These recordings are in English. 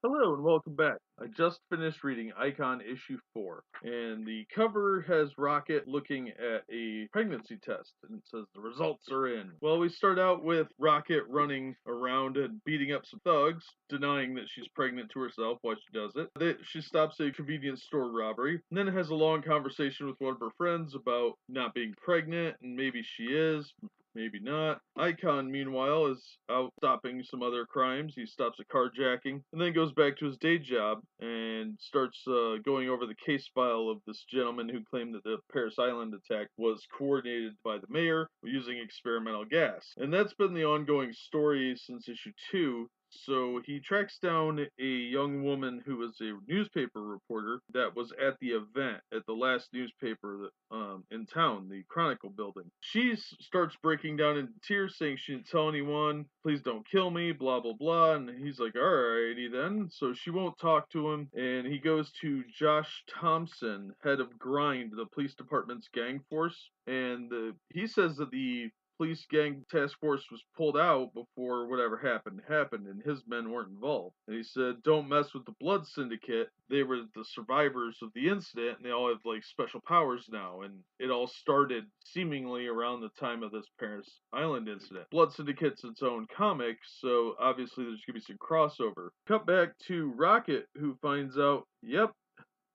Hello and welcome back. I just finished reading Icon issue 4, and the cover has Rocket looking at a pregnancy test, and it says the results are in. Well, we start out with Rocket running around and beating up some thugs, denying that she's pregnant to herself while she does it. She stops a convenience store robbery, and then has a long conversation with one of her friends about not being pregnant, and maybe she is, maybe not. Icon, meanwhile, is out stopping some other crimes. He stops a carjacking and then goes back to his day job and starts going over the case file of this gentleman who claimed that the Paris Island attack was coordinated by the mayor using experimental gas. And that's been the ongoing story since issue 2. So he tracks down a young woman who was a newspaper reporter that was at the event at the last newspaper that, in town, the Chronicle building. She starts breaking down into tears, saying she didn't tell anyone, please don't kill me, blah, blah, blah. And he's like, alrighty then. So she won't talk to him, and he goes to Josh Thompson, head of Grind, the police department's gang force, and he says that the police gang task force was pulled out before whatever happened, and his men weren't involved. And he said, don't mess with the Blood Syndicate. They were the survivors of the incident, and they all have, like, special powers now. And it all started seemingly around the time of this Paris Island incident. Blood Syndicate's its own comic, so obviously there's going to be some crossover. Cut back to Rocket, who finds out, yep,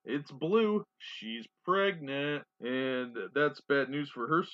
it's Blue. She's pregnant. And that's bad news for her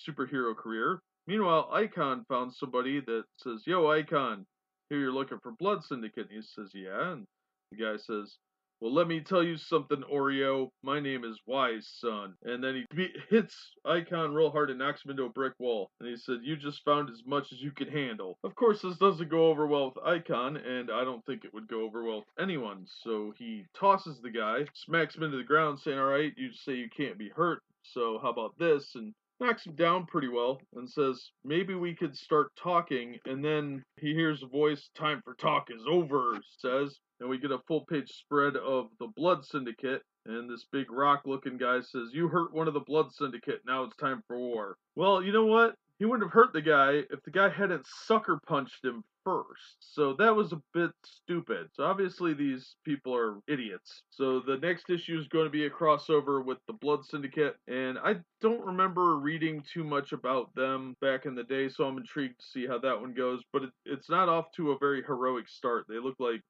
superhero career. Meanwhile, Icon found somebody that says, yo, Icon, here you're looking for Blood Syndicate. And he says, yeah. And the guy says, well, let me tell you something, Oreo. My name is Wise Son. And then he hits Icon real hard and knocks him into a brick wall. And he said, you just found as much as you could handle. Of course, this doesn't go over well with Icon, and I don't think it would go over well with anyone. So he tosses the guy, smacks him into the ground, saying, all right, you say you can't be hurt, so how about this? And knocks him down pretty well and says, maybe we could start talking. And then he hears a voice, time for talk is over, says. And we get a full page spread of the Blood Syndicate. And this big rock looking guy says, you hurt one of the Blood Syndicate, now it's time for war. Well, you know what? He wouldn't have hurt the guy if the guy hadn't sucker punched him first. So that was a bit stupid. So obviously these people are idiots. So the next issue is going to be a crossover with the Blood Syndicate, and I don't remember reading too much about them back in the day, so I'm intrigued to see how that one goes. But it's not off to a very heroic start. They look like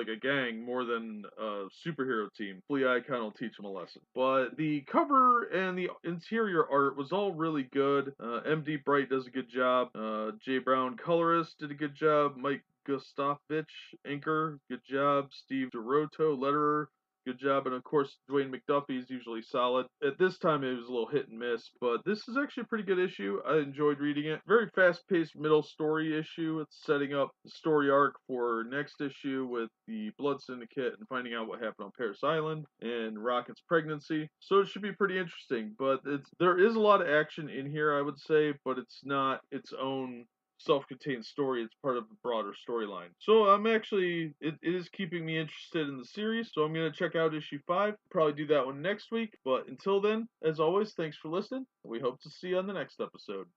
a gang more than a superhero team. Flea Icon will teach them a lesson. But the cover and the interior art was all really good. MD Bright does a good job. Jay Brown, colorist, did a good job. Mike Gustovich, inker, good job. Steve DeRoto, letterer, good job. And of course, Dwayne McDuffie is usually solid. At this time, it was a little hit and miss, but this is actually a pretty good issue. I enjoyed reading it. Very fast-paced middle story issue. It's setting up the story arc for next issue with the Blood Syndicate and finding out what happened on Paris Island and Rocket's pregnancy. So it should be pretty interesting. But there is a lot of action in here, I would say, but it's not its own self-contained story. It's part of a broader storyline. So it is keeping me interested in the series, so I'm going to check out issue 5. Probably do that one next week, but until then, as always, thanks for listening. We hope to see you on the next episode.